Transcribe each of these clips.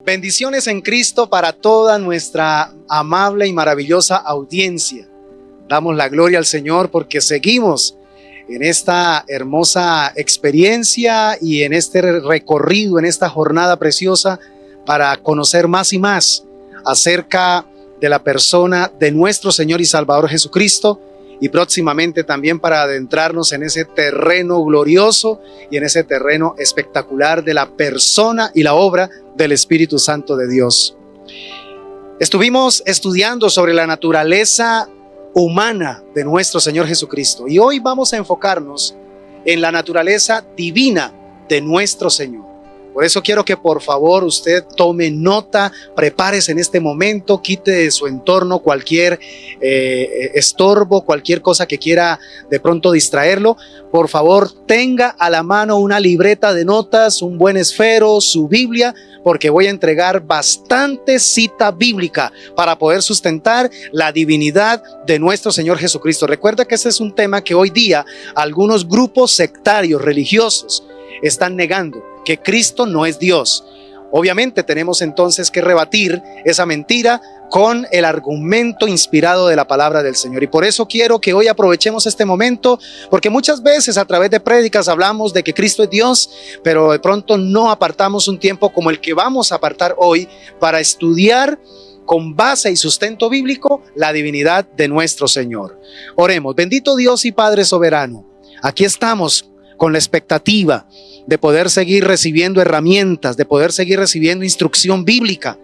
Bendiciones en Cristo para toda nuestra amable y maravillosa audiencia. Damos la gloria al Señor porque seguimos en esta hermosa experiencia y en este recorrido, en esta jornada preciosa para conocer más y más acerca de la persona de nuestro Señor y Salvador Jesucristo, y próximamente también para adentrarnos en ese terreno glorioso y en ese terreno espectacular de la persona y la obra del Espíritu Santo de Dios. Estuvimos estudiando sobre la naturaleza humana de nuestro Señor Jesucristo y hoy vamos a enfocarnos en la naturaleza divina de nuestro Señor. Por eso quiero que por favor usted tome nota, prepárese en este momento, quite de su entorno cualquier estorbo, cualquier cosa que quiera de pronto distraerlo. Por favor, tenga a la mano una libreta de notas, un buen esfero, su Biblia, porque voy a entregar bastante cita bíblica para poder sustentar la divinidad de nuestro Señor Jesucristo. Recuerda que este es un tema que hoy día algunos grupos sectarios religiosos están negando, que Cristo no es Dios. Obviamente tenemos entonces que rebatir esa mentira con el argumento inspirado de la palabra del Señor. Y por eso quiero que hoy aprovechemos este momento, porque muchas veces a través de prédicas hablamos de que Cristo es Dios, pero de pronto no apartamos un tiempo como el que vamos a apartar hoy para estudiar con base y sustento bíblico la divinidad de nuestro Señor. Oremos. Bendito Dios y Padre soberano, aquí estamos con la expectativa de poder seguir recibiendo herramientas, de poder seguir recibiendo instrucción bíblica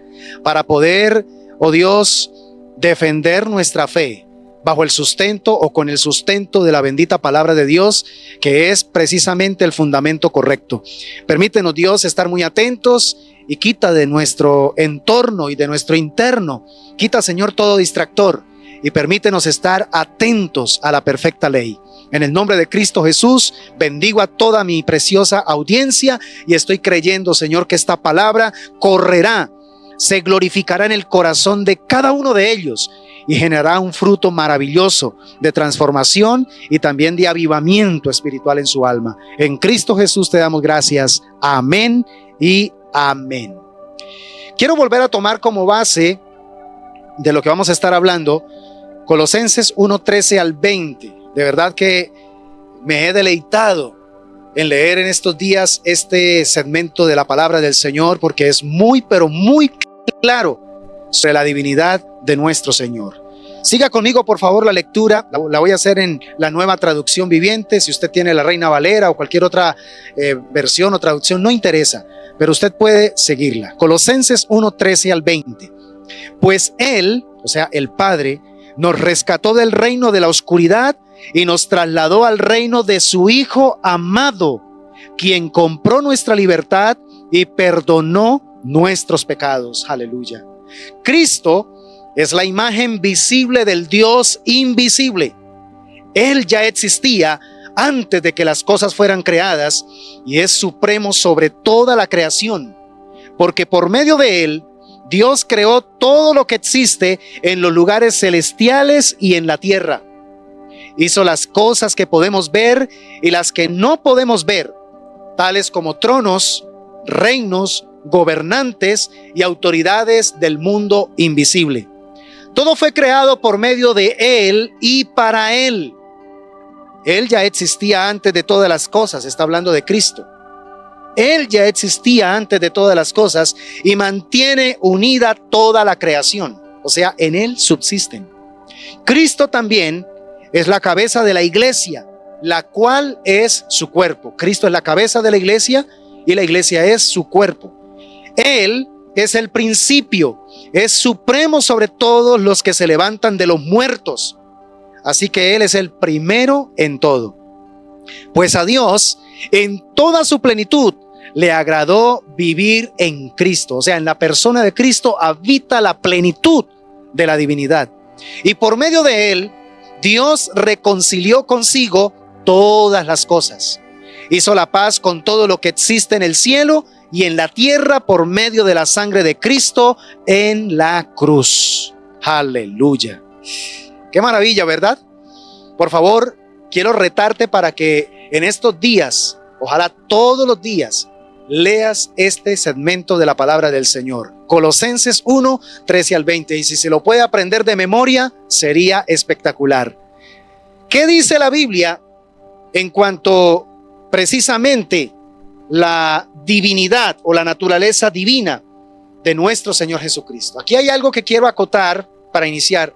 para poder, oh Dios, defender nuestra fe bajo el sustento o con el sustento de la bendita palabra de Dios, que es precisamente el fundamento correcto. Permítenos, Dios, estar muy atentos y quita de nuestro entorno y de nuestro interno, quita, Señor, todo distractor y permítenos estar atentos a la perfecta ley. En el nombre de Cristo Jesús, bendigo a toda mi preciosa audiencia y estoy creyendo, Señor, que esta palabra correrá, se glorificará en el corazón de cada uno de ellos y generará un fruto maravilloso de transformación y también de avivamiento espiritual en su alma. En Cristo Jesús te damos gracias. Amén y amén. Quiero volver a tomar como base de lo que vamos a estar hablando Colosenses 1:13 al 20. De verdad que me he deleitado en leer en estos días este segmento de la palabra del Señor, porque es muy, pero muy claro sobre la divinidad de nuestro Señor. Siga conmigo, por favor, la lectura. La voy a hacer en la Nueva Traducción Viviente. Si usted tiene la Reina Valera o cualquier otra versión o traducción, no interesa, pero usted puede seguirla. Colosenses 1:13 al 20. Pues Él, o sea, el Padre, nos rescató del reino de la oscuridad y nos trasladó al reino de su Hijo amado, quien compró nuestra libertad y perdonó nuestros pecados. Aleluya. Cristo es la imagen visible del Dios invisible. Él ya existía antes de que las cosas fueran creadas y es supremo sobre toda la creación, porque por medio de Él Dios creó todo lo que existe en los lugares celestiales y en la tierra. Hizo las cosas que podemos ver y las que no podemos ver, tales como tronos, reinos, gobernantes y autoridades del mundo invisible. Todo fue creado por medio de Él y para Él. Él ya existía antes de todas las cosas, está hablando de Cristo. Él ya existía antes de todas las cosas y mantiene unida toda la creación, o sea, en Él subsisten. Cristo también es la cabeza de la iglesia, la cual es su cuerpo. Cristo es la cabeza de la iglesia y la iglesia es su cuerpo. Él es el principio, es supremo sobre todos los que se levantan de los muertos. Así que Él es el primero en todo. Pues a Dios, en toda su plenitud, le agradó vivir en Cristo. O sea, en la persona de Cristo habita la plenitud de la divinidad. Y por medio de Él, Dios reconcilió consigo todas las cosas. Hizo la paz con todo lo que existe en el cielo y en la tierra por medio de la sangre de Cristo en la cruz. Aleluya. Qué maravilla, ¿verdad? Por favor, quiero retarte para que en estos días, ojalá todos los días, leas este segmento de la palabra del Señor. Colosenses 1, 13 al 20. Y si se lo puede aprender de memoria, sería espectacular. ¿Qué dice la Biblia en cuanto precisamente la divinidad o la naturaleza divina de nuestro Señor Jesucristo? Aquí hay algo que quiero acotar para iniciar,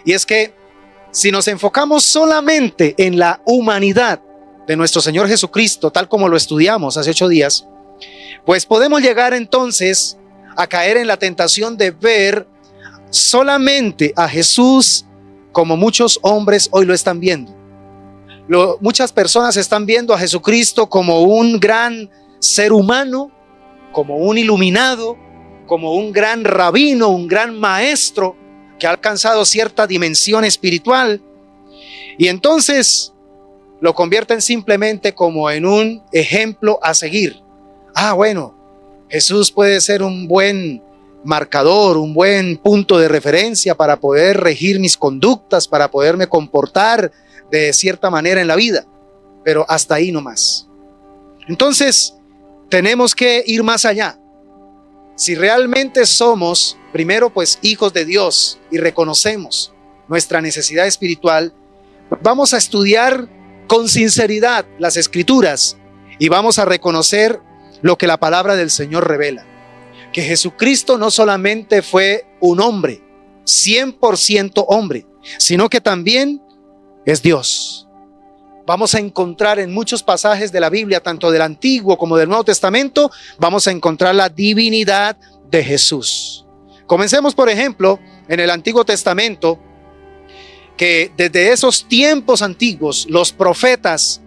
y es que si nos enfocamos solamente en la humanidad de nuestro Señor Jesucristo, tal como lo estudiamos hace 8 días, pues podemos llegar entonces a caer en la tentación de ver solamente a Jesús como muchos hombres hoy lo están viendo. Muchas personas están viendo a Jesucristo como un gran ser humano, como un iluminado, como un gran rabino, un gran maestro que ha alcanzado cierta dimensión espiritual, y entonces lo convierten simplemente como en un ejemplo a seguir. Bueno, Jesús puede ser un buen marcador, un buen punto de referencia para poder regir mis conductas, para poderme comportar de cierta manera en la vida, pero hasta ahí nomás. Entonces tenemos que ir más allá. Si realmente somos, primero pues hijos de Dios y reconocemos nuestra necesidad espiritual, vamos a estudiar con sinceridad las Escrituras y vamos a reconocer lo que la palabra del Señor revela. Que Jesucristo no solamente fue un hombre, 100% hombre, sino que también es Dios. Vamos a encontrar en muchos pasajes de la Biblia, tanto del Antiguo como del Nuevo Testamento, vamos a encontrar la divinidad de Jesús. Comencemos, por ejemplo, en el Antiguo Testamento, que desde esos tiempos antiguos, los profetas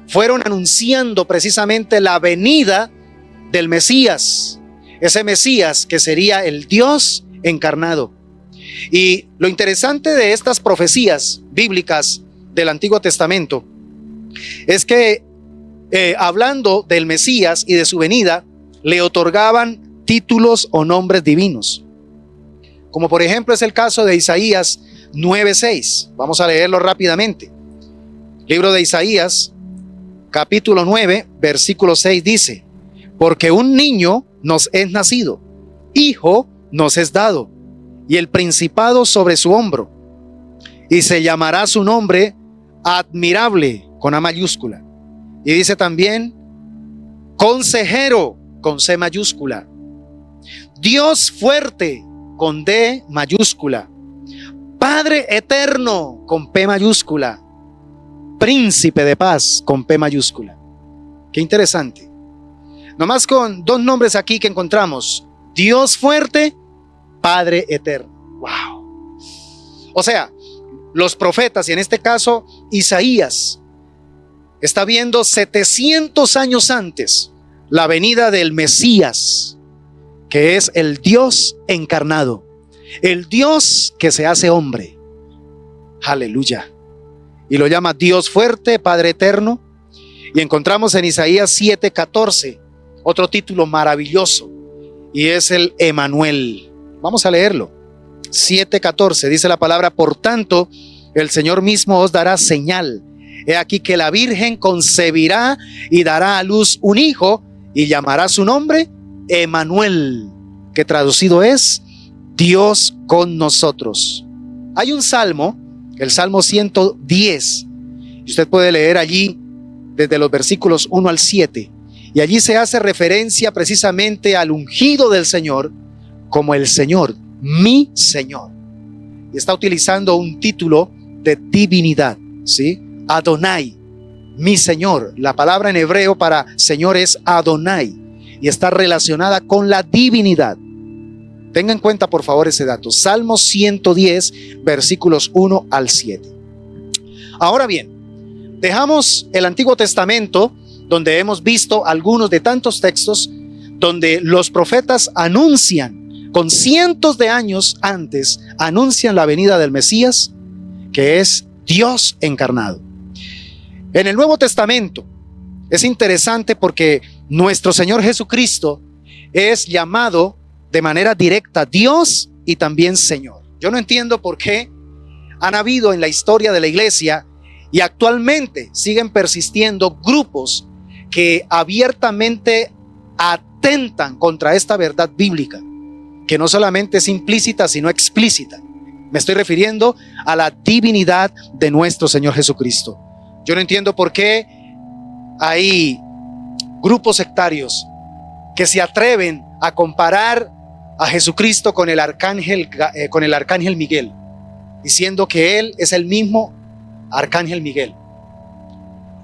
fueron anunciando precisamente la venida del Mesías, ese Mesías que sería el Dios encarnado. Y lo interesante de estas profecías bíblicas del Antiguo Testamento es que hablando del Mesías y de su venida, le otorgaban títulos o nombres divinos, como por ejemplo es el caso de Isaías 9:6. Vamos a leerlo rápidamente. Libro de Isaías, capítulo 9, versículo 6 dice: porque un niño nos es nacido, hijo nos es dado, y el principado sobre su hombro, y se llamará su nombre Admirable, con A mayúscula. Y dice también Consejero, con C mayúscula. Dios fuerte, con D mayúscula. Padre eterno, con P mayúscula. Príncipe de paz, con P mayúscula. Qué interesante. Nomás con 2 nombres aquí que encontramos: Dios fuerte, Padre eterno. Wow. O sea, los profetas, y en este caso Isaías, está viendo 700 años antes la venida del Mesías, que es el Dios encarnado, el Dios que se hace hombre. Aleluya. Y lo llama Dios fuerte, Padre eterno. Y encontramos en Isaías 7:14 otro título maravilloso, y es el Emanuel. Vamos a leerlo. 7:14 dice la palabra: por tanto, el Señor mismo os dará señal. He aquí que la Virgen concebirá y dará a luz un hijo, y llamará su nombre Emanuel, que traducido es Dios con nosotros. Hay un salmo, el Salmo 110, y usted puede leer allí desde los versículos 1 al 7, y allí se hace referencia precisamente al ungido del Señor como el Señor, mi Señor, y está utilizando un título de divinidad, ¿sí? Adonai, mi Señor. La palabra en hebreo para Señor es Adonai y está relacionada con la divinidad. Tenga en cuenta por favor ese dato. Salmo 110, versículos 1 al 7. Ahora bien, dejamos el Antiguo Testamento, donde hemos visto algunos de tantos textos donde los profetas anuncian, con cientos de años antes, anuncian la venida del Mesías, que es Dios encarnado. En el Nuevo Testamento es interesante porque nuestro Señor Jesucristo es llamado de manera directa Dios y también Señor. Yo no entiendo por qué han habido en la historia de la iglesia y actualmente siguen persistiendo grupos que abiertamente atentan contra esta verdad bíblica, que no solamente es implícita, sino explícita. Me estoy refiriendo a la divinidad de nuestro Señor Jesucristo. Yo no entiendo por qué hay grupos sectarios que se atreven a comparar a Jesucristo con el arcángel Miguel, diciendo que Él es el mismo arcángel Miguel.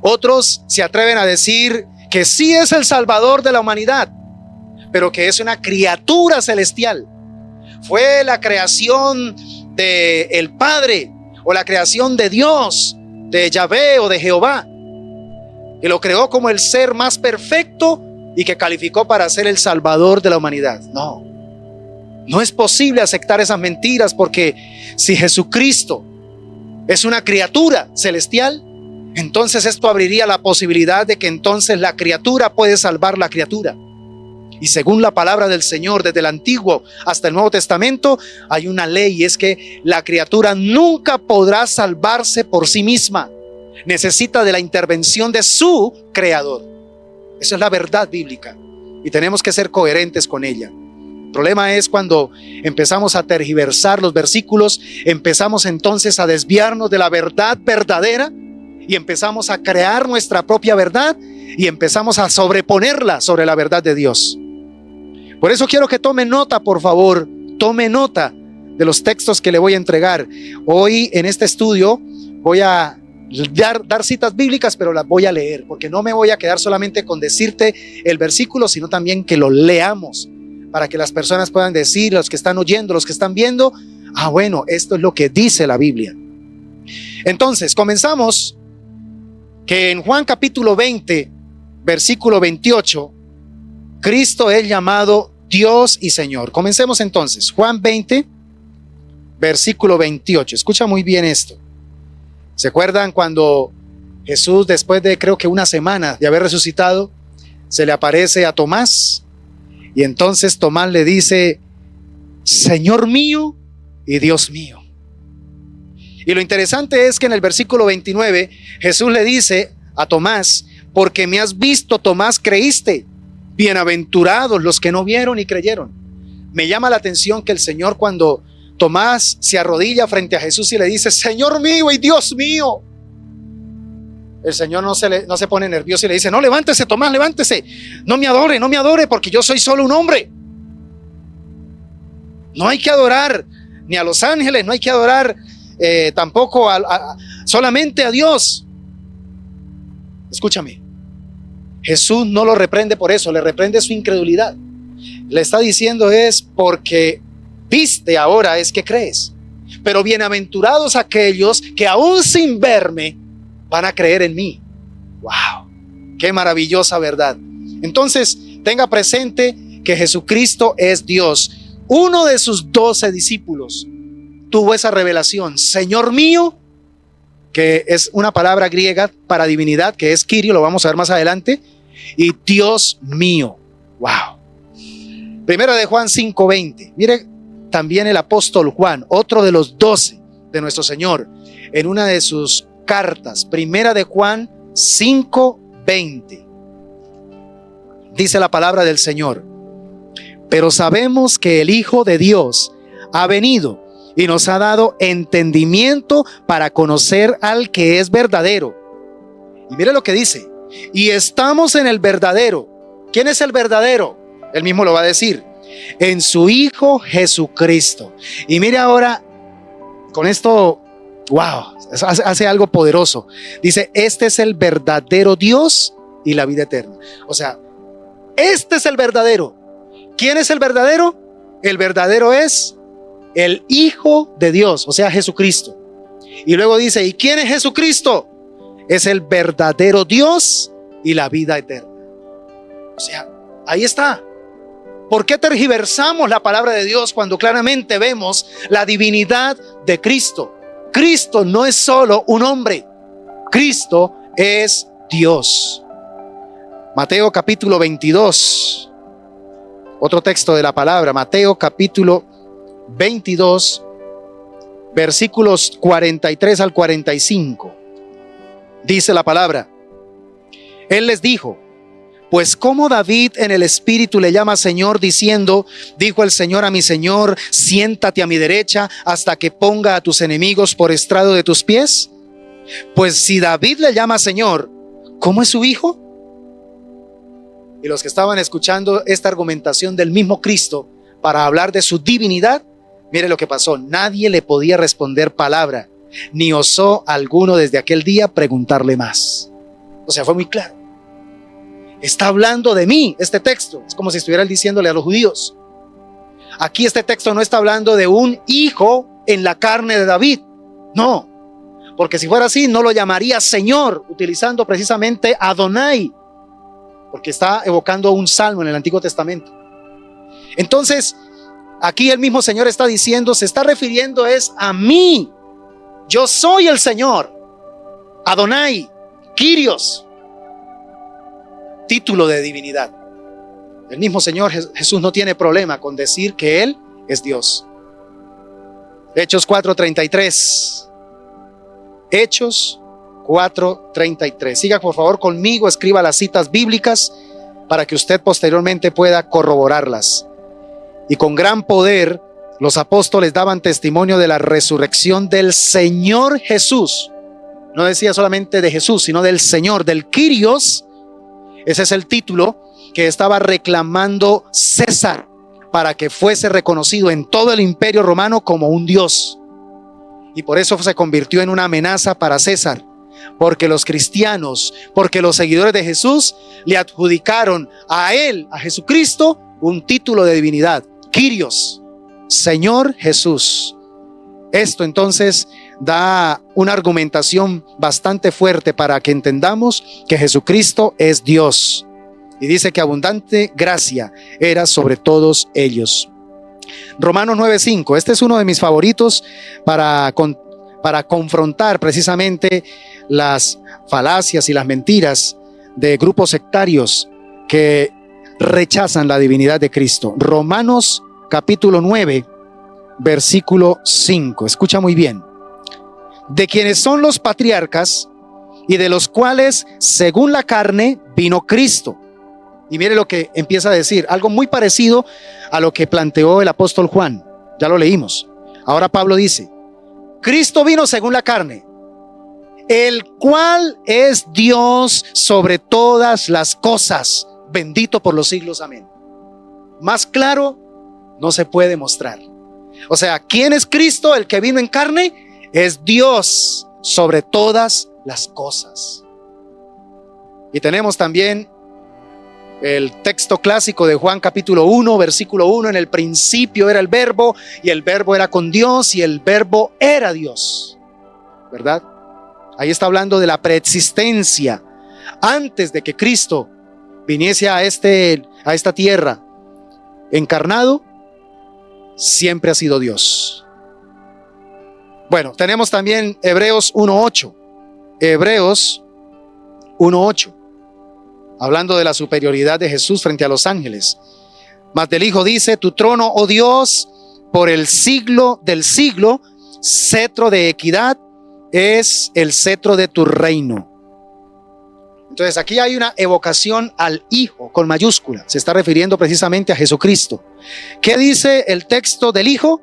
Otros se atreven a decir que sí es el Salvador de la humanidad, pero que es una criatura celestial. Fue la creación del Padre, o la creación de Dios, de Yahvé o de Jehová, que lo creó como el ser más perfecto y que calificó para ser el Salvador de la humanidad. No es posible aceptar esas mentiras, porque si Jesucristo es una criatura celestial, entonces esto abriría la posibilidad de que entonces la criatura puede salvar la criatura. Y según la palabra del Señor, desde el Antiguo hasta el Nuevo Testamento, hay una ley, y es que la criatura nunca podrá salvarse por sí misma. Necesita de la intervención de su Creador. Esa es la verdad bíblica, y tenemos que ser coherentes con ella. El problema es cuando empezamos a tergiversar los versículos, empezamos entonces a desviarnos de la verdad verdadera, y empezamos a crear nuestra propia verdad, y empezamos a sobreponerla sobre la verdad de Dios. Por eso quiero que tome nota, por favor, tome nota de los textos que le voy a entregar. Hoy en este estudio voy a dar citas bíblicas, pero las voy a leer, porque no me voy a quedar solamente con decirte el versículo, sino también que lo leamos, para que las personas puedan decir, los que están oyendo, los que están viendo, bueno, esto es lo que dice la Biblia. Entonces, comenzamos que en Juan capítulo 20, versículo 28, Cristo es llamado Dios y Señor. Comencemos entonces. Juan 20, versículo 28. Escucha muy bien esto. ¿Se acuerdan cuando Jesús, después de creo que una semana de haber resucitado, se le aparece a Tomás? Y entonces Tomás le dice: Señor mío y Dios mío. Y lo interesante es que en el versículo 29 Jesús le dice a Tomás: porque me has visto, Tomás, creíste. Bienaventurados los que no vieron y creyeron. Me llama la atención que el Señor, cuando Tomás se arrodilla frente a Jesús y le dice: Señor mío y Dios mío, el Señor no se pone nervioso y le dice: no, levántese, Tomás, levántese, no me adore, porque yo soy solo un hombre. No hay que adorar ni a los ángeles, no hay que adorar tampoco solamente a Dios. Escúchame, Jesús no lo reprende por eso, le reprende su incredulidad. Le está diciendo es: porque viste, ahora es que crees. Pero bienaventurados aquellos que aún sin verme van a creer en mí. ¡Wow! ¡Qué maravillosa verdad! Entonces, tenga presente que Jesucristo es Dios. Uno de sus 12 discípulos tuvo esa revelación: Señor mío, que es una palabra griega para divinidad, que es Kyrio, lo vamos a ver más adelante, y Dios mío. ¡Wow! Primera de Juan 5:20. Mire, también el apóstol Juan, otro de los 12 de nuestro Señor, en una de sus cartas, Primera de Juan 5:20, dice la palabra del Señor: pero sabemos que el Hijo de Dios ha venido y nos ha dado entendimiento para conocer al que es verdadero. Y mire lo que dice: y estamos en el verdadero. ¿Quién es el verdadero? Él mismo lo va a decir: en su Hijo Jesucristo. Y mire ahora, con esto, wow, hace algo poderoso. Dice: este es el verdadero Dios y la vida eterna. O sea, este es el verdadero. ¿Quién es el verdadero? El verdadero es el Hijo de Dios, o sea, Jesucristo. Y luego dice: ¿y quién es Jesucristo? Es el verdadero Dios y la vida eterna. O sea, ahí está. ¿Por qué tergiversamos la palabra de Dios cuando claramente vemos la divinidad de Cristo? Cristo no es solo un hombre, Cristo es Dios. Mateo capítulo 22, otro texto de la palabra, Mateo capítulo 22, versículos 43 al 45. Dice la palabra: Él les dijo: Pues como David en el espíritu le llama Señor, diciendo, dijo el Señor a mi Señor, siéntate a mi derecha hasta que ponga a tus enemigos por estrado de tus pies. Pues si David le llama Señor, ¿cómo es su hijo? Y los que estaban escuchando esta argumentación del mismo Cristo para hablar de su divinidad, mire lo que pasó. Nadie le podía responder palabra, ni osó alguno desde aquel día preguntarle más. O sea, fue muy claro. Está hablando de mí este texto. Es como si estuviera diciéndole a los judíos. Aquí este texto no está hablando de un hijo en la carne de David. No, porque si fuera así no lo llamaría Señor, utilizando precisamente Adonai, porque está evocando un salmo en el Antiguo Testamento. Entonces, aquí el mismo Señor está diciendo, se está refiriendo es a mí. Yo soy el Señor, Adonai, Kyrios, título de divinidad. El mismo Señor Jesús no tiene problema con decir que Él es Dios. Hechos 4:33. Hechos 4:33. Siga por favor conmigo, escriba las citas bíblicas para que usted posteriormente pueda corroborarlas. Y con gran poder los apóstoles daban testimonio de la resurrección del Señor Jesús. No decía solamente de Jesús, sino del Señor, del Kyrios. Ese es el título que estaba reclamando César para que fuese reconocido en todo el imperio romano como un dios. Y por eso se convirtió en una amenaza para César, porque los cristianos, porque los seguidores de Jesús le adjudicaron a él, a Jesucristo, un título de divinidad, Kyrios, Señor Jesús. Esto entonces da una argumentación bastante fuerte para que entendamos que Jesucristo es Dios. Y dice que abundante gracia era sobre todos ellos. Romanos 9:5, este es uno de mis favoritos para confrontar precisamente las falacias y las mentiras de grupos sectarios que rechazan la divinidad de Cristo. Romanos capítulo 9, versículo 5, escucha muy bien. De quienes son los patriarcas y de los cuales según la carne vino Cristo. Y mire lo que empieza a decir, algo muy parecido a lo que planteó el apóstol Juan. Ya lo leímos. Ahora Pablo dice, Cristo vino según la carne, el cual es Dios sobre todas las cosas, bendito por los siglos, amén. Más claro no se puede mostrar. O sea, ¿quién es Cristo? El que vino en carne es Dios sobre todas las cosas. Y tenemos también el texto clásico de Juan capítulo 1, versículo 1, en el principio era el verbo, y el verbo era con Dios, y el verbo era Dios, ¿verdad? Ahí está hablando de la preexistencia. Antes de que Cristo viniese a esta tierra encarnado, siempre ha sido Dios. Bueno, tenemos también Hebreos 1:8. Hebreos 1:8. Hablando de la superioridad de Jesús frente a los ángeles. Mas del Hijo dice, tu trono, oh Dios, por el siglo del siglo, cetro de equidad es el cetro de tu reino. Entonces aquí hay una evocación al Hijo con mayúscula. Se está refiriendo precisamente a Jesucristo. ¿Qué dice el texto del Hijo?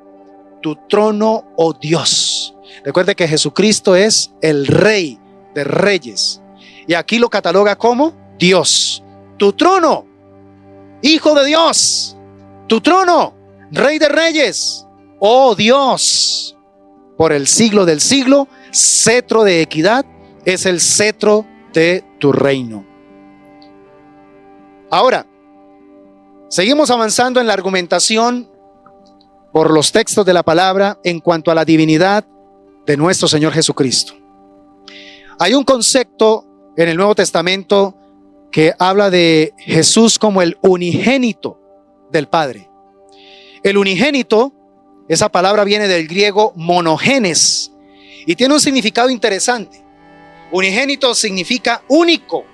Tu trono, oh Dios. Recuerde que Jesucristo es el Rey de Reyes. Y aquí lo cataloga como Dios. Tu trono, Hijo de Dios. Tu trono, Rey de Reyes. Oh Dios, por el siglo del siglo, cetro de equidad es el cetro de tu reino. Ahora, seguimos avanzando en la argumentación por los textos de la palabra en cuanto a la divinidad de nuestro Señor Jesucristo. Hay un concepto en el Nuevo Testamento que habla de Jesús como el unigénito del Padre. El unigénito, esa palabra viene del griego monogenes y tiene un significado interesante. Unigénito significa único,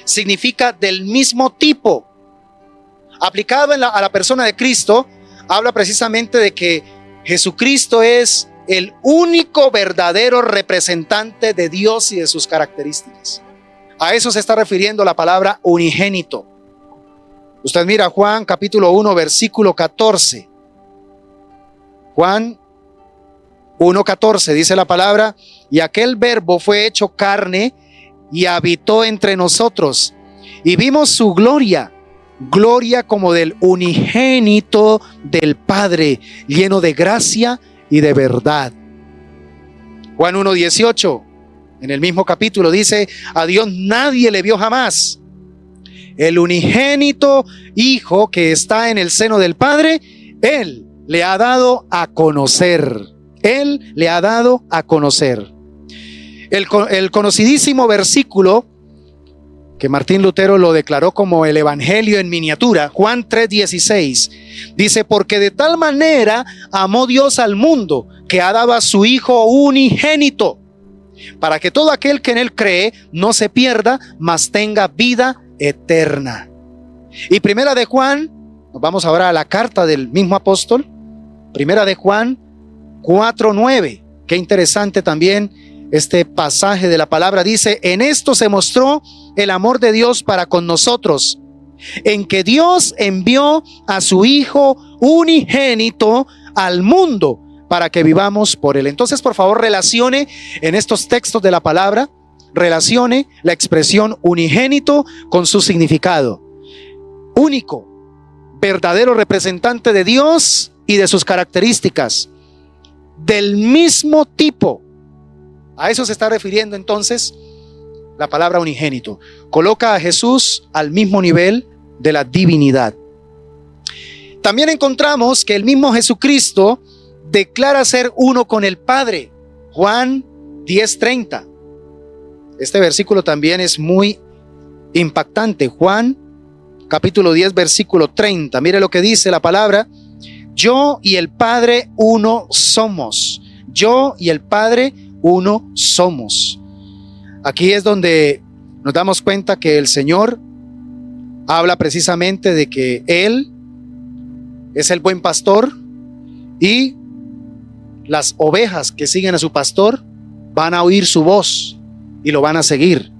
significa del mismo tipo. Aplicado a la persona de Cristo, habla precisamente de que Jesucristo es el único verdadero representante de Dios y de sus características. A eso se está refiriendo la palabra unigénito. Usted mira Juan capítulo 1 versículo 14. Juan 1:14 dice la palabra: y aquel verbo fue hecho carne y habitó entre nosotros, y vimos su gloria, gloria como del unigénito del Padre, lleno de gracia y de verdad. Juan 1:18, en el mismo capítulo dice: a Dios nadie le vio jamás. El unigénito Hijo que está en el seno del Padre, Él le ha dado a conocer. Él le ha dado a conocer. El conocidísimo versículo que Martín Lutero lo declaró como el Evangelio en miniatura, Juan 3:16, dice: porque de tal manera amó Dios al mundo, que ha dado a su Hijo unigénito, para que todo aquel que en Él cree no se pierda, mas tenga vida eterna. Y primera de Juan, nos vamos ahora a la carta del mismo apóstol, primera de Juan 4:9. Qué interesante también este pasaje de la palabra. Dice: en esto se mostró el amor de Dios para con nosotros, en que Dios envió a su Hijo unigénito al mundo para que vivamos por Él. Entonces, por favor, relacione en estos textos de la palabra, relacione la expresión unigénito con su significado. Único, verdadero representante de Dios y de sus características, del mismo tipo. A eso se está refiriendo entonces la palabra unigénito. Coloca a Jesús al mismo nivel de la divinidad. También encontramos que el mismo Jesucristo declara ser uno con el Padre. Juan 10:30. Este versículo también es muy impactante. Juan capítulo 10 versículo 30. Mire lo que dice la palabra: yo y el Padre uno somos. Yo y el Padre uno somos. Aquí es donde nos damos cuenta que el Señor habla precisamente de que Él es el buen pastor y las ovejas que siguen a su pastor van a oír su voz y lo van a seguir.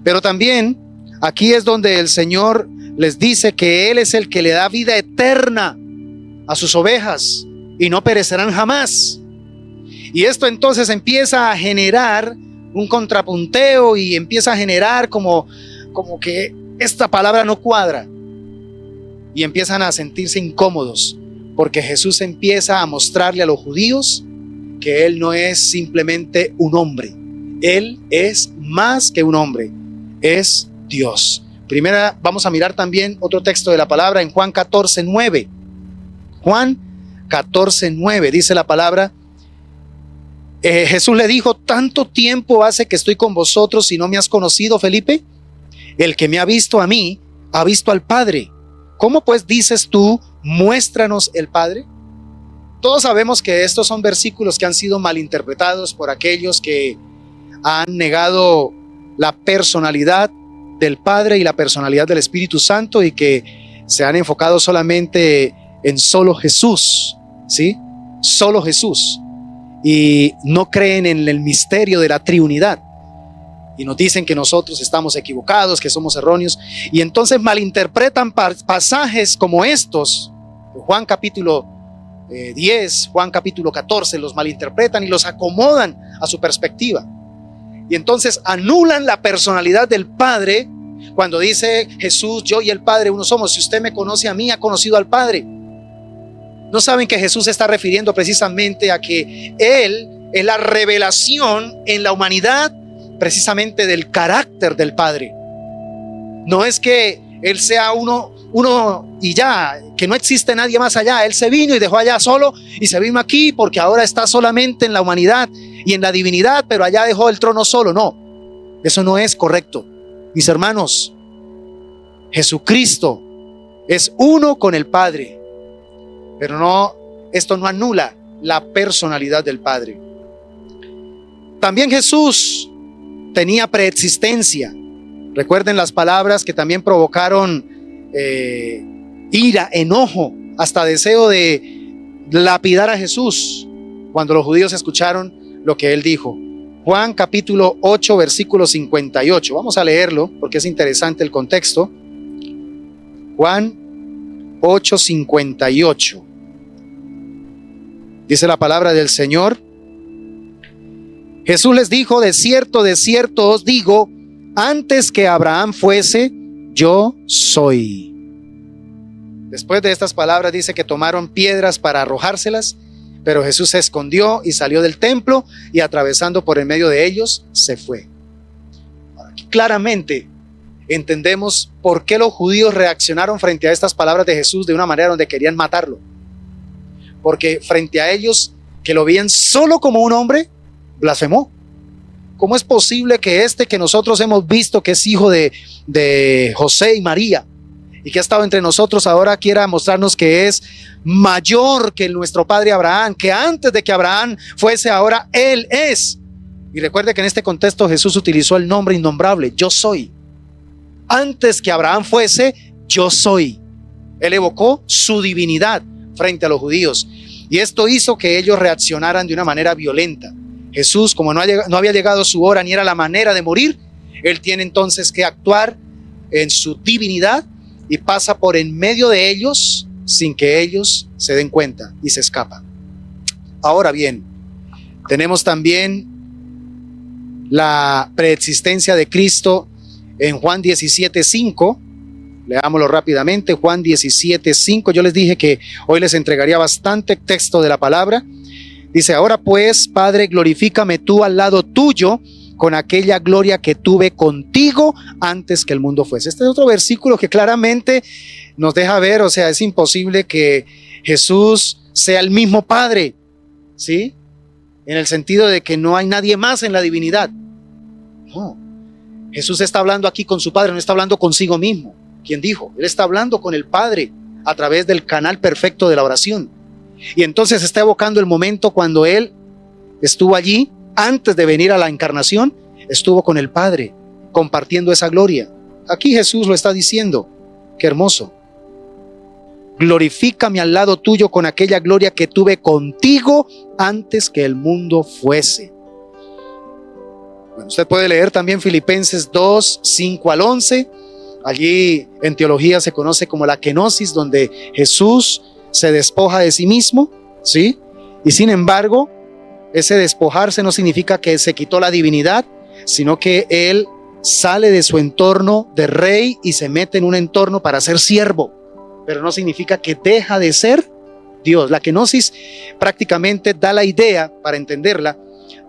Pero también aquí es donde el Señor les dice que Él es el que le da vida eterna a sus ovejas y no perecerán jamás. Y esto entonces empieza a generar un contrapunteo y empieza a generar como que esta palabra no cuadra, y empiezan a sentirse incómodos porque Jesús empieza a mostrarle a los judíos que Él no es simplemente un hombre, Él es más que un hombre, es Dios. Primera, vamos a mirar también otro texto de la palabra en Juan 14:9. Juan 14:9 dice la palabra: Jesús le dijo: ¿tanto tiempo hace que estoy con vosotros y no me has conocido, Felipe? El que me ha visto a mí, ha visto al Padre. ¿Cómo pues dices tú, muéstranos el Padre? Todos sabemos que estos son versículos que han sido malinterpretados por aquellos que han negado la personalidad del Padre y la personalidad del Espíritu Santo, y que se han enfocado solamente en solo Jesús, ¿sí? Solo Jesús. Y no creen en el misterio de la Trinidad. Y nos dicen que nosotros estamos equivocados, que somos erróneos. Y entonces malinterpretan pasajes como estos. Juan capítulo 10, Juan capítulo 14, los malinterpretan y los acomodan a su perspectiva. Y entonces anulan la personalidad del Padre cuando dice Jesús: yo y el Padre uno somos. Si usted me conoce a mí, ha conocido al Padre. No saben que Jesús se está refiriendo precisamente a que Él es la revelación en la humanidad precisamente del carácter del Padre. No es que Él sea uno y ya, que no existe nadie más allá. Él se vino y dejó allá solo y se vino aquí porque ahora está solamente en la humanidad y en la divinidad, pero allá dejó el trono solo. No, eso no es correcto. Mis hermanos, Jesucristo es uno con el Padre, pero no, esto no anula la personalidad del Padre. También Jesús tenía preexistencia. Recuerden las palabras que también provocaron ira, enojo, hasta deseo de lapidar a Jesús cuando los judíos escucharon lo que Él dijo. Juan capítulo 8, versículo 58. Vamos a leerlo porque es interesante el contexto. Juan 8, 58. Dice la palabra del Señor: Jesús les dijo, de cierto os digo, antes que Abraham fuese, yo soy. Después de estas palabras dice que tomaron piedras para arrojárselas, pero Jesús se escondió y salió del templo y atravesando por en medio de ellos se fue. Aquí claramente entendemos por qué los judíos reaccionaron frente a estas palabras de Jesús de una manera donde querían matarlo. Porque frente a ellos, que lo veían solo como un hombre, blasfemó. ¿Cómo es posible que que nosotros hemos visto que es hijo de José y María y que ha estado entre nosotros ahora quiera mostrarnos que es mayor que nuestro padre Abraham, que antes de que Abraham fuese ahora él es? Y recuerde que en este contexto Jesús utilizó el nombre innombrable, yo soy. Antes que Abraham fuese, yo soy. Él evocó su divinidad frente a los judíos y esto hizo que ellos reaccionaran de una manera violenta. Jesús, como no había llegado su hora ni era la manera de morir, él tiene entonces que actuar en su divinidad y pasa por en medio de ellos sin que ellos se den cuenta y se escapa. Ahora bien, tenemos también la preexistencia de Cristo en Juan 17:5. Leámoslo rápidamente, Juan 17:5. Yo les dije que hoy les entregaría bastante texto de la palabra. Dice, ahora pues, Padre, glorifícame tú al lado tuyo con aquella gloria que tuve contigo antes que el mundo fuese. Este es otro versículo que claramente nos deja ver, o sea, es imposible que Jesús sea el mismo Padre, ¿sí? En el sentido de que no hay nadie más en la divinidad. No, Jesús está hablando aquí con su Padre, no está hablando consigo mismo. ¿Quién dijo? Él está hablando con el Padre a través del canal perfecto de la oración. Y entonces está evocando el momento cuando él estuvo allí, antes de venir a la encarnación, estuvo con el Padre, compartiendo esa gloria. Aquí Jesús lo está diciendo. Qué hermoso. Glorifícame al lado tuyo con aquella gloria que tuve contigo antes que el mundo fuese. Bueno, usted puede leer también Filipenses 2, 5 al 11. Allí en teología se conoce como la kenosis, donde Jesús se despoja de sí mismo, ¿sí? Y sin embargo, ese despojarse no significa que se quitó la divinidad, sino que él sale de su entorno de rey y se mete en un entorno para ser siervo, pero no significa que deja de ser Dios. La kenosis prácticamente da la idea, para entenderla,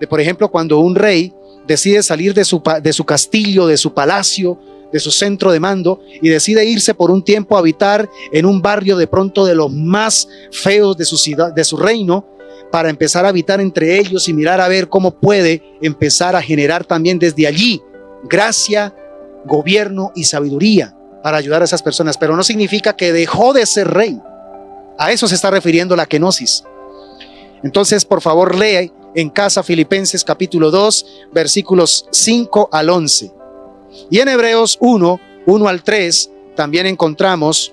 de por ejemplo cuando un rey decide salir de su castillo, de su palacio, de su centro de mando y decide irse por un tiempo a habitar en un barrio de pronto de los más feos de su ciudad, de su reino, para empezar a habitar entre ellos y mirar a ver cómo puede empezar a generar también desde allí gracia, gobierno y sabiduría para ayudar a esas personas. Pero no significa que dejó de ser rey. A eso se está refiriendo la kenosis. Entonces, por favor, lee en casa Filipenses capítulo 2, versículos 5 al 11. Y en Hebreos 1 al 3 también encontramos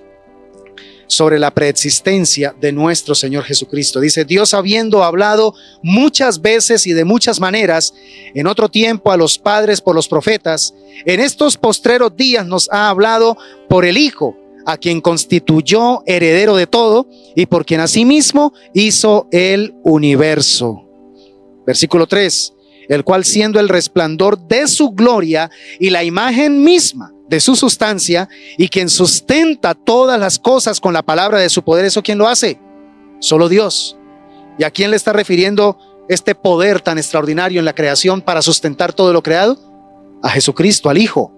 sobre la preexistencia de nuestro Señor Jesucristo. Dice, Dios habiendo hablado muchas veces y de muchas maneras en otro tiempo a los padres por los profetas, en estos postreros días nos ha hablado por el Hijo, a quien constituyó heredero de todo y por quien asimismo hizo el universo. Versículo 3. El cual siendo el resplandor de su gloria y la imagen misma de su sustancia y quien sustenta todas las cosas con la palabra de su poder. ¿Eso quién lo hace? Solo Dios. ¿Y a quién le está refiriendo este poder tan extraordinario en la creación para sustentar todo lo creado? A Jesucristo, al Hijo.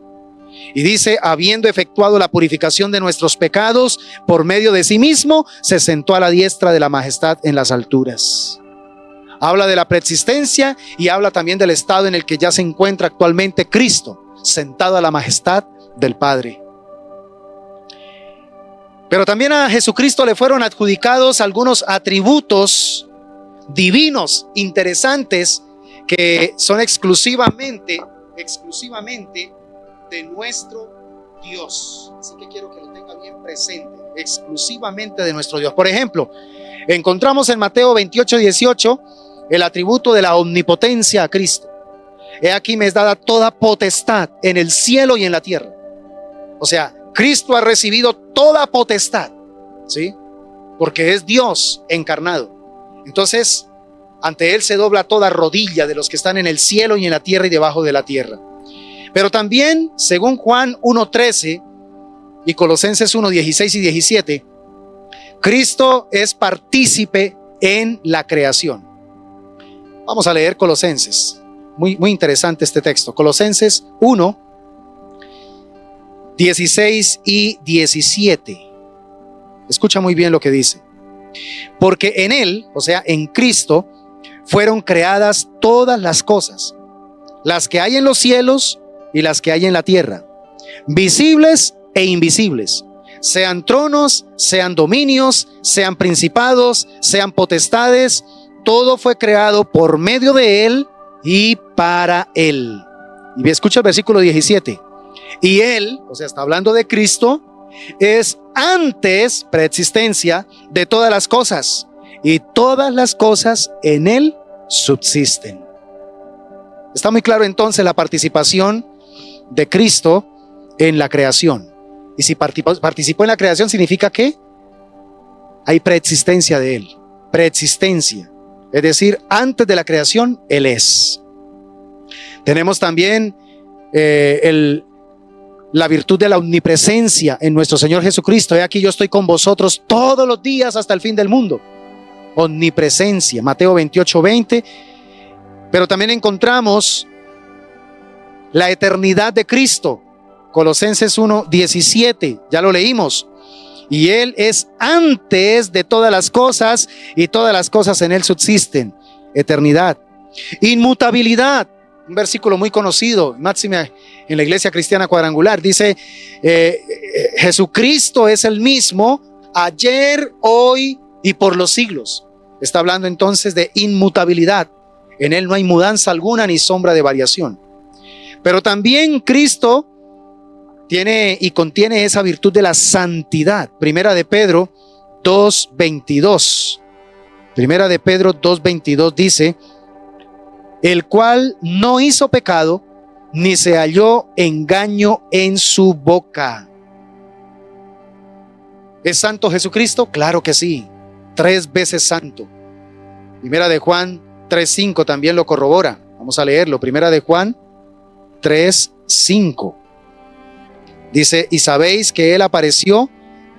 Y dice, habiendo efectuado la purificación de nuestros pecados por medio de sí mismo, se sentó a la diestra de la majestad en las alturas. Habla de la preexistencia y habla también del estado en el que ya se encuentra actualmente Cristo, sentado a la majestad del Padre. Pero también a Jesucristo le fueron adjudicados algunos atributos divinos interesantes que son exclusivamente de nuestro Dios. Así que quiero que lo tenga bien presente, exclusivamente de nuestro Dios. Por ejemplo, encontramos en Mateo 28:18 el atributo de la omnipotencia a Cristo. he aquí me es dada toda potestad en el cielo y en la tierra. O sea, Cristo ha recibido toda potestad, ¿sí? Porque es Dios encarnado. Entonces, ante Él se dobla toda rodilla de los que están en el cielo y en la tierra y debajo de la tierra. Pero también, según Juan 1:13 y Colosenses 1:16 y 17, Cristo es partícipe en la creación. Vamos a leer Colosenses. Muy interesante este texto. Colosenses 1:16 y 17. Escucha muy bien lo que dice. Porque en Él, o sea, en Cristo, fueron creadas todas las cosas, las que hay en los cielos y las que hay en la tierra, visibles e invisibles, sean tronos, sean dominios, sean principados, sean potestades. Todo fue creado por medio de Él y para Él. Y escucha el versículo 17. Y Él, o sea, está hablando de Cristo, es antes, preexistencia, de todas las cosas, y todas las cosas en Él subsisten. Está muy claro entonces la participación de Cristo en la creación. Y si participó en la creación, significa que hay preexistencia de Él. Preexistencia, es decir, antes de la creación, Él es. Tenemos también la virtud de la omnipresencia en nuestro Señor Jesucristo. He aquí yo estoy con vosotros todos los días hasta el fin del mundo. Omnipresencia, Mateo 28:20. Pero también encontramos la eternidad de Cristo, Colosenses 1:17, ya lo leímos. Y Él es antes de todas las cosas, y todas las cosas en Él subsisten. Eternidad. Inmutabilidad, un versículo muy conocido, máxima en la Iglesia Cristiana Cuadrangular. Dice, Jesucristo es el mismo ayer, hoy y por los siglos. Está hablando entonces de inmutabilidad. En Él no hay mudanza alguna ni sombra de variación. Pero también Cristo tiene y contiene esa virtud de la santidad. Primera de Pedro 2:22. Primera de Pedro 2:22 dice, el cual no hizo pecado, ni se halló engaño en su boca. ¿Es santo Jesucristo? Claro que sí, 3 veces santo. Primera de Juan 3:5 también lo corrobora. Vamos a leerlo. Primera de Juan 3:5. Dice, y sabéis que Él apareció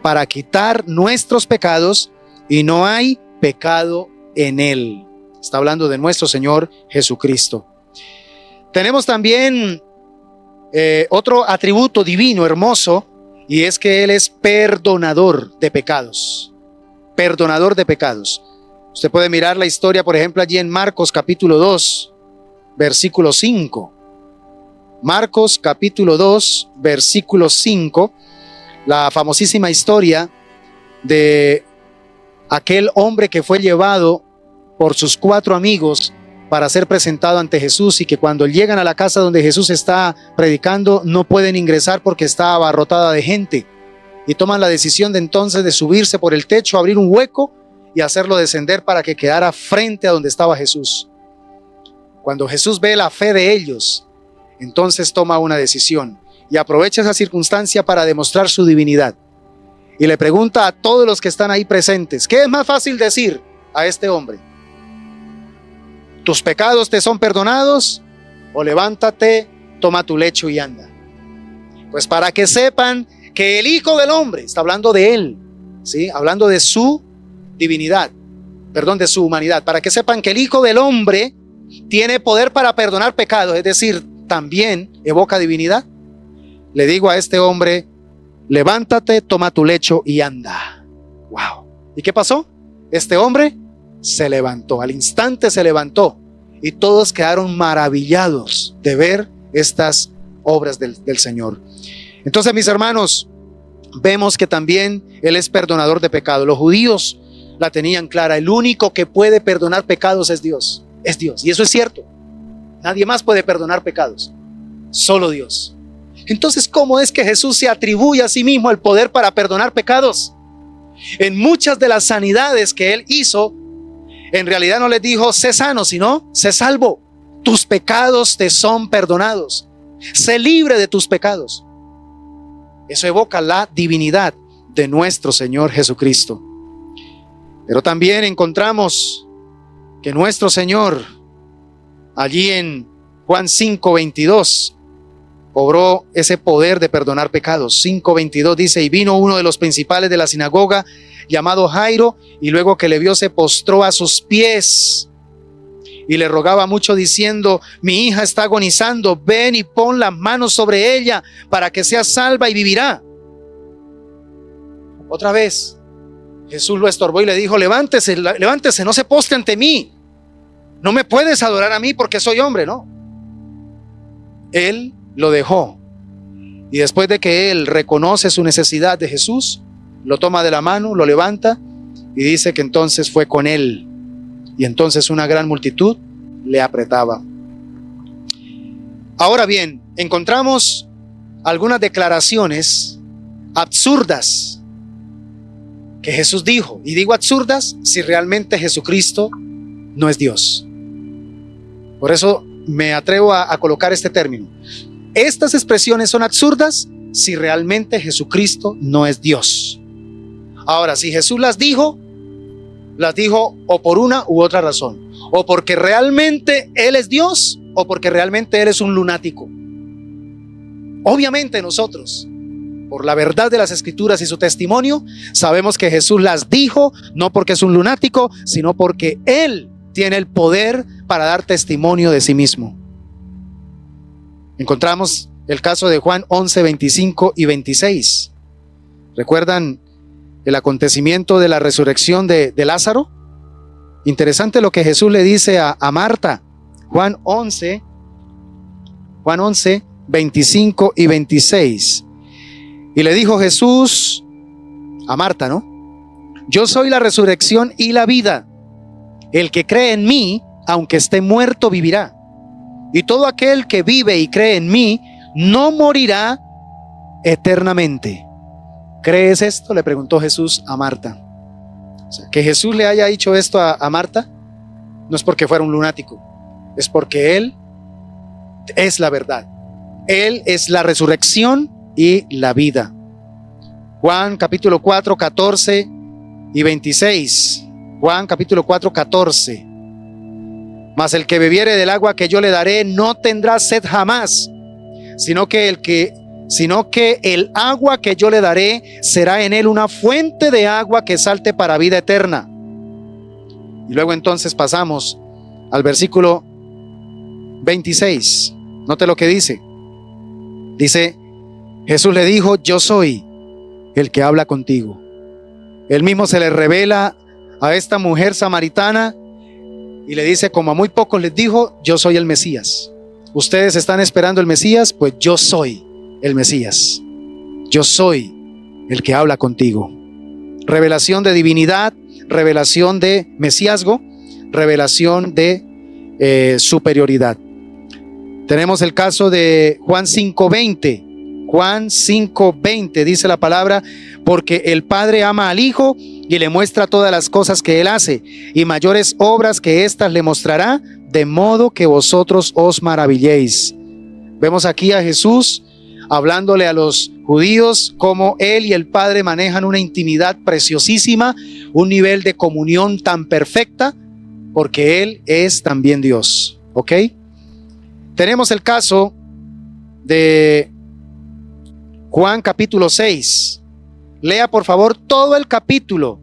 para quitar nuestros pecados, y no hay pecado en Él. Está hablando de nuestro Señor Jesucristo. Tenemos también otro atributo divino hermoso, y es que Él es perdonador de pecados. Perdonador de pecados. Usted puede mirar la historia, por ejemplo, allí en Marcos capítulo 2, versículo 5. Marcos capítulo 2, versículo 5, la famosísima historia de aquel hombre que fue llevado por sus 4 amigos para ser presentado ante Jesús, y que cuando llegan a la casa donde Jesús está predicando no pueden ingresar porque está abarrotada de gente, y toman la decisión de entonces de subirse por el techo, abrir un hueco y hacerlo descender para que quedara frente a donde estaba Jesús. Cuando Jesús ve la fe de ellos, entonces toma una decisión y aprovecha esa circunstancia para demostrar su divinidad. Y le pregunta a todos los que están ahí presentes, ¿qué es más fácil decir a este hombre? ¿Tus pecados te son perdonados? ¿O levántate, toma tu lecho y anda? Pues para que sepan que el Hijo del Hombre, está hablando de Él, ¿sí? Hablando de su divinidad, perdón, de su humanidad, para que sepan que el Hijo del Hombre tiene poder para perdonar pecados, es decir, también evoca divinidad. Le digo a este hombre, levántate, toma tu lecho y anda. Wow. ¿Y qué pasó? Este hombre se levantó, al instante se levantó, y todos quedaron maravillados de ver estas obras del Señor. Entonces, mis hermanos, vemos que también Él es perdonador de pecados. Los judíos la tenían clara, el único que puede perdonar pecados es Dios, y eso es cierto. Nadie más puede perdonar pecados, solo Dios. Entonces, ¿cómo es que Jesús se atribuye a sí mismo el poder para perdonar pecados? En muchas de las sanidades que Él hizo, en realidad no les dijo sé sano, sino sé salvo. tus pecados te son perdonados. Sé libre de tus pecados. Eso evoca la divinidad de nuestro Señor Jesucristo. Pero también encontramos que nuestro Señor, allí en Juan 5:22, obró ese poder de perdonar pecados. 5:22 dice: y vino uno de los principales de la sinagoga, llamado Jairo, y luego que le vio se postró a sus pies y le rogaba mucho diciendo: mi hija está agonizando, ven y pon las manos sobre ella para que sea salva y vivirá. Otra vez Jesús lo estorbó y le dijo: levántese, levántese, no se postre ante mí. No me puedes adorar a mí porque soy hombre, ¿no? Él lo dejó. Y después de que él reconoce su necesidad de Jesús, lo toma de la mano, lo levanta y dice que entonces fue con él. Y entonces una gran multitud le apretaba. Ahora bien, encontramos algunas declaraciones absurdas que Jesús dijo. Y digo absurdas si realmente Jesucristo no es Dios. Por eso me atrevo a colocar este término. Estas expresiones son absurdas si realmente Jesucristo no es Dios. Ahora, si Jesús las dijo o por una u otra razón, o porque realmente Él es Dios, o porque realmente Él es un lunático. Obviamente nosotros, por la verdad de las Escrituras y su testimonio, sabemos que Jesús las dijo no porque es un lunático, sino porque Él tiene el poder para dar testimonio de sí mismo. Encontramos el caso de Juan 11, 25 y 26. ¿Recuerdan el acontecimiento de la resurrección de Lázaro? Interesante lo que Jesús le dice a Marta. Juan 11, 25 y 26. Y le dijo Jesús a Marta, ¿no? Yo soy la resurrección y la vida. El que cree en mí, aunque esté muerto, vivirá. Y todo aquel que vive y cree en mí, no morirá eternamente. ¿Crees esto?, le preguntó Jesús a Marta. O sea, que Jesús le haya dicho esto a Marta no es porque fuera un lunático, es porque Él es la verdad. Él es la resurrección y la vida. Juan capítulo 4, 14 y 26. Juan capítulo 4, 14. Mas el que bebiere del agua que yo le daré no tendrá sed jamás, sino que el agua que yo le daré será en él una fuente de agua que salte para vida eterna. Y luego entonces pasamos al versículo 26. Note lo que dice. Dice: Jesús le dijo: yo soy el que habla contigo. Él mismo se le revela a esta mujer samaritana y le dice, como a muy pocos les dijo: yo soy el Mesías. Ustedes están esperando el Mesías, pues yo soy el Mesías. Yo soy el que habla contigo. Revelación de divinidad, revelación de mesiasgo, revelación de superioridad. Tenemos el caso de Juan 5:20. Juan 5:20 dice la palabra: porque el Padre ama al Hijo y le muestra todas las cosas que Él hace, y mayores obras que éstas le mostrará, de modo que vosotros os maravilléis. Vemos aquí a Jesús hablándole a los judíos cómo Él y el Padre manejan una intimidad preciosísima, un nivel de comunión tan perfecta, porque Él es también Dios. ¿Ok? Tenemos el caso de Juan capítulo 6. Lea por favor todo el capítulo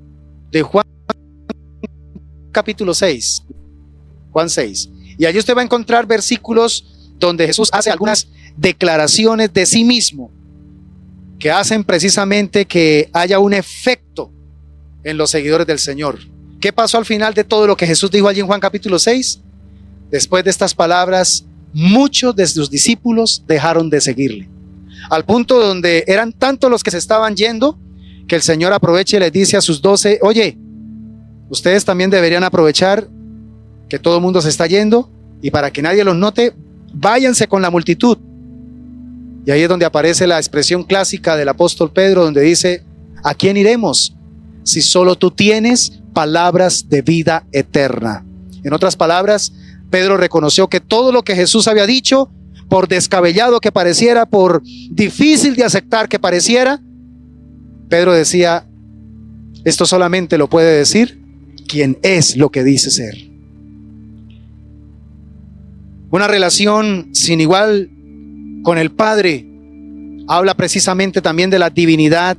de Juan capítulo 6. Juan 6. Y allí usted va a encontrar versículos donde Jesús hace algunas declaraciones de sí mismo que hacen precisamente que haya un efecto en los seguidores del Señor. ¿Qué pasó al final de todo lo que Jesús dijo allí en Juan capítulo 6? Después de estas palabras, muchos de sus discípulos dejaron de seguirle, al punto donde eran tantos los que se estaban yendo que el Señor aprovecha y les dice a sus 12: oye, ustedes también deberían aprovechar que todo el mundo se está yendo, y para que nadie los note, váyanse con la multitud. Y ahí es donde aparece la expresión clásica del apóstol Pedro, donde dice: ¿a quién iremos si solo tú tienes palabras de vida eterna? En otras palabras, Pedro reconoció que todo lo que Jesús había dicho, por descabellado que pareciera, por difícil de aceptar que pareciera, Pedro decía, esto solamente lo puede decir quien es lo que dice ser. Una relación sin igual con el Padre habla precisamente también de la divinidad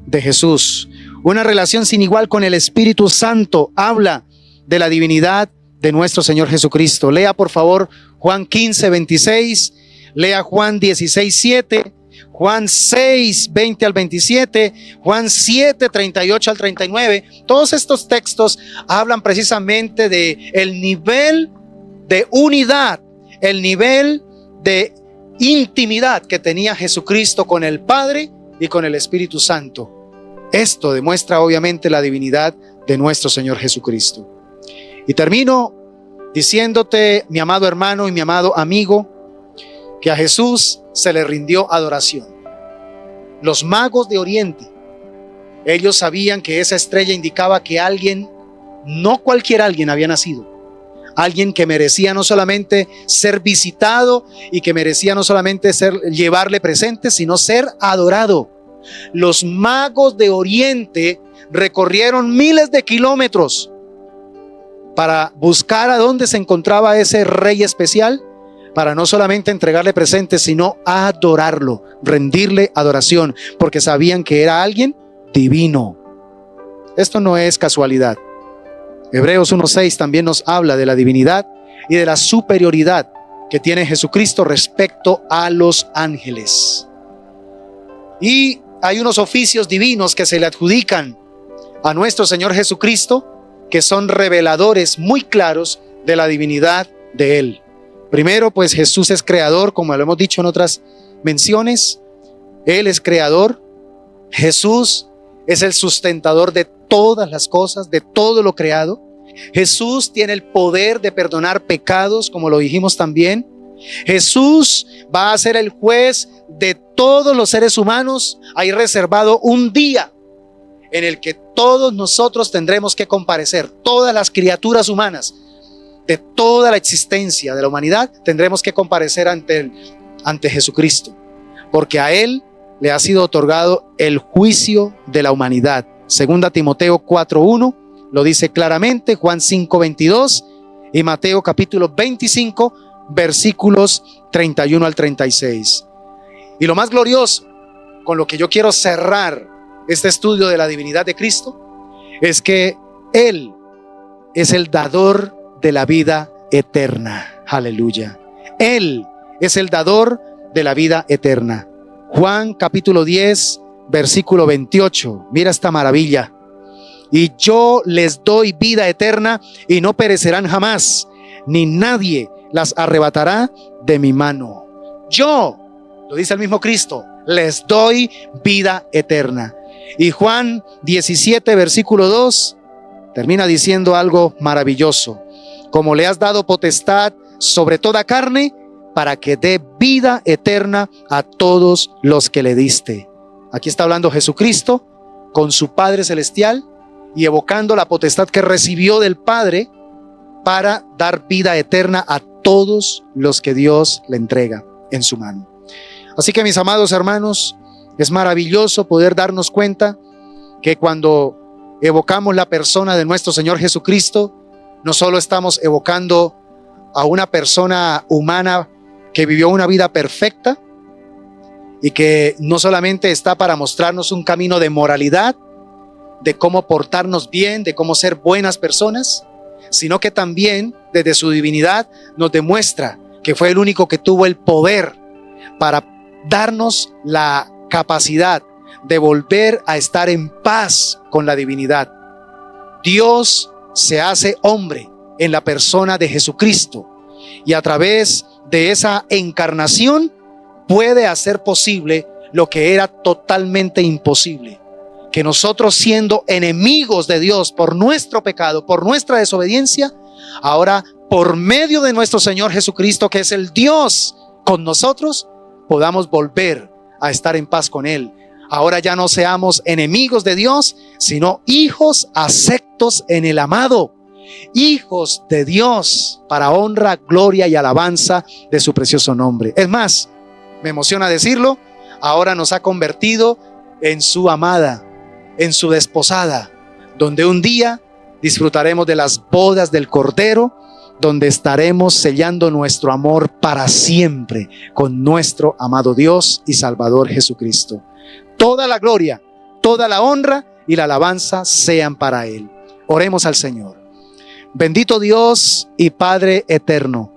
de Jesús. Una relación sin igual con el Espíritu Santo habla de la divinidad de nuestro Señor Jesucristo. Lea por favor Juan 15, 26, lea Juan 16, 7, Juan 6, 20 al 27, Juan 7, 38 al 39. Todos estos textos hablan precisamente de el nivel de unidad, el nivel de intimidad que tenía Jesucristo con el Padre y con el Espíritu Santo. Esto demuestra obviamente la divinidad de nuestro Señor Jesucristo. Y termino diciéndote, mi amado hermano y mi amado amigo, que a Jesús se le rindió adoración. Los magos de Oriente, ellos sabían que esa estrella indicaba que alguien, no cualquier alguien, había nacido. Alguien que merecía no solamente ser visitado y que merecía no solamente llevarle presentes, sino ser adorado. Los magos de Oriente recorrieron miles de kilómetros para buscar a dónde se encontraba ese rey especial, para no solamente entregarle presentes, sino adorarlo, rendirle adoración, porque sabían que era alguien divino. Esto no es casualidad. Hebreos 1:6 también nos habla de la divinidad y de la superioridad que tiene Jesucristo respecto a los ángeles. Y hay unos oficios divinos que se le adjudican a nuestro Señor Jesucristo, que son reveladores muy claros de la divinidad de Él. Primero, pues Jesús es creador, como lo hemos dicho en otras menciones. Él es creador. Jesús es el sustentador de todas las cosas, de todo lo creado. Jesús tiene el poder de perdonar pecados, como lo dijimos también. Jesús va a ser el juez de todos los seres humanos. Hay reservado un día en el que todos nosotros tendremos que comparecer, todas las criaturas humanas de toda la existencia de la humanidad tendremos que comparecer ante Jesucristo, porque a Él le ha sido otorgado el juicio de la humanidad. Segunda Timoteo 4:1 lo dice claramente, Juan 5:22 y Mateo capítulo 25 versículos 31 al 36. Y lo más glorioso, con lo que yo quiero cerrar este estudio de la divinidad de Cristo, es que Él es el dador de la vida eterna. Aleluya. Él es el dador de la vida eterna. Juan capítulo 10 versículo 28. Mira esta maravilla. Y yo les doy vida eterna y no perecerán jamás, ni nadie las arrebatará de mi mano. Yo, lo dice el mismo Cristo, les doy vida eterna. Y Juan 17 versículo 2 termina diciendo algo maravilloso. Como le has dado potestad sobre toda carne, para que dé vida eterna a todos los que le diste. Aquí está hablando Jesucristo con su Padre Celestial y evocando la potestad que recibió del Padre para dar vida eterna a todos los que Dios le entrega en su mano. Así que, mis amados hermanos, es maravilloso poder darnos cuenta que cuando evocamos la persona de nuestro Señor Jesucristo, no solo estamos evocando a una persona humana que vivió una vida perfecta y que no solamente está para mostrarnos un camino de moralidad, de cómo portarnos bien, de cómo ser buenas personas, sino que también desde su divinidad nos demuestra que fue el único que tuvo el poder para darnos la capacidad de volver a estar en paz con la divinidad. Dios se hace hombre en la persona de Jesucristo y a través de esa encarnación puede hacer posible lo que era totalmente imposible, que nosotros, siendo enemigos de Dios por nuestro pecado, por nuestra desobediencia, ahora por medio de nuestro Señor Jesucristo, que es el Dios con nosotros, podamos volver a estar en paz con Él. Ahora ya no seamos enemigos de Dios, sino hijos aceptos en el amado, hijos de Dios, para honra, gloria y alabanza de su precioso nombre. Es más, me emociona decirlo, ahora nos ha convertido en su amada, en su desposada, donde un día disfrutaremos de las bodas del Cordero, donde estaremos sellando nuestro amor para siempre con nuestro amado Dios y Salvador Jesucristo. Toda la gloria, toda la honra y la alabanza sean para Él. Oremos al Señor. Bendito Dios y Padre eterno,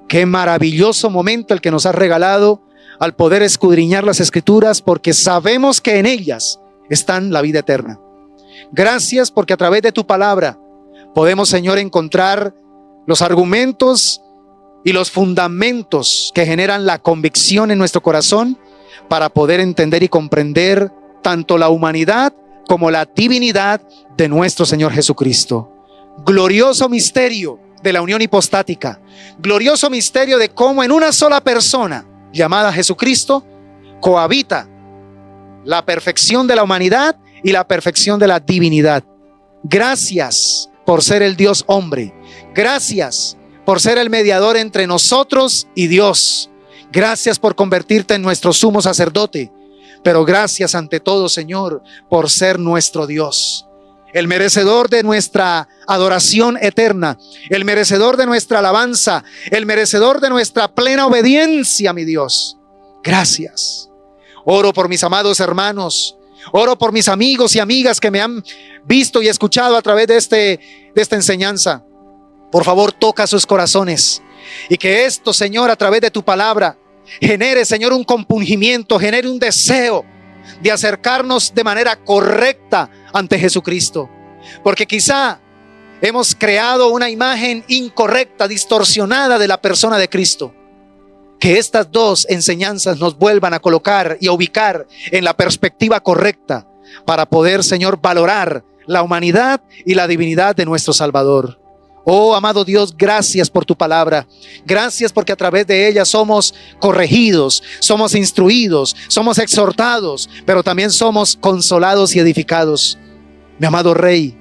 qué maravilloso momento el que nos has regalado al poder escudriñar las Escrituras, porque sabemos que en ellas están la vida eterna. Gracias porque a través de tu palabra podemos, Señor, encontrar los argumentos y los fundamentos que generan la convicción en nuestro corazón para poder entender y comprender tanto la humanidad como la divinidad de nuestro Señor Jesucristo. Glorioso misterio de la unión hipostática, glorioso misterio de cómo en una sola persona llamada Jesucristo cohabita la perfección de la humanidad y la perfección de la divinidad. Gracias por ser el Dios hombre. Gracias por ser el mediador entre nosotros y Dios. Gracias por convertirte en nuestro sumo sacerdote. Pero gracias ante todo, Señor, por ser nuestro Dios, el merecedor de nuestra adoración eterna, el merecedor de nuestra alabanza, el merecedor de nuestra plena obediencia, mi Dios. Gracias. Oro por mis amados hermanos, oro por mis amigos y amigas que me han visto y escuchado a través de esta enseñanza. Por favor, toca sus corazones y que esto, Señor, a través de tu palabra genere, Señor, un compungimiento, genere un deseo de acercarnos de manera correcta ante Jesucristo, porque quizá hemos creado una imagen incorrecta, distorsionada de la persona de Cristo. Que estas dos enseñanzas nos vuelvan a colocar y a ubicar en la perspectiva correcta para poder, Señor, valorar la humanidad y la divinidad de nuestro Salvador. Oh, amado Dios, gracias por tu palabra. Gracias porque a través de ella somos corregidos, somos instruidos, somos exhortados, pero también somos consolados y edificados. Mi amado Rey,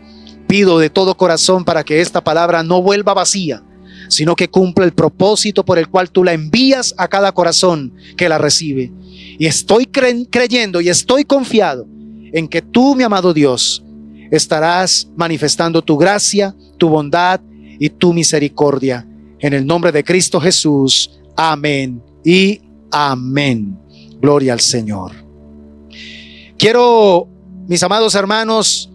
pido de todo corazón para que esta palabra no vuelva vacía, sino que cumpla el propósito por el cual tú la envías a cada corazón que la recibe. Y estoy creyendo y estoy confiado en que tú, mi amado Dios, estarás manifestando tu gracia, tu bondad y tu misericordia. En el nombre de Cristo Jesús. Amén y amén. Gloria al Señor. Quiero, mis amados hermanos,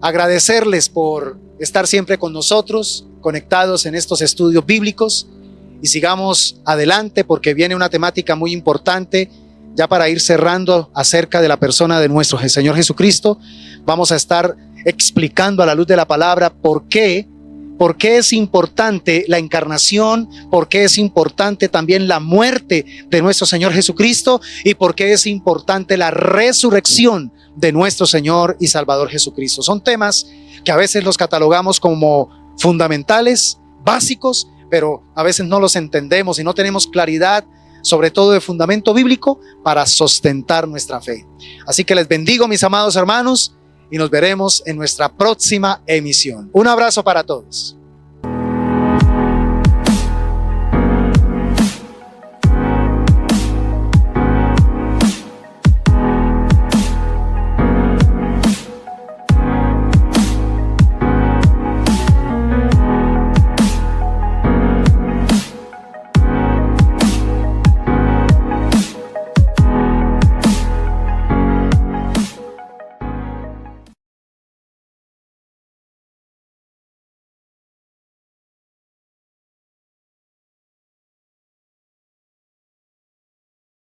agradecerles por estar siempre con nosotros, conectados en estos estudios bíblicos, y sigamos adelante porque viene una temática muy importante ya para ir cerrando acerca de la persona de nuestro Señor Jesucristo. Vamos a estar explicando a la luz de la palabra por qué es importante la encarnación, por qué es importante también la muerte de nuestro Señor Jesucristo y por qué es importante la resurrección de nuestro Señor y Salvador Jesucristo. Son temas que a veces los catalogamos como fundamentales, básicos, pero a veces no los entendemos y no tenemos claridad, sobre todo de fundamento bíblico, para sustentar nuestra fe. Así que les bendigo, mis amados hermanos, y nos veremos en nuestra próxima emisión. Un abrazo para todos.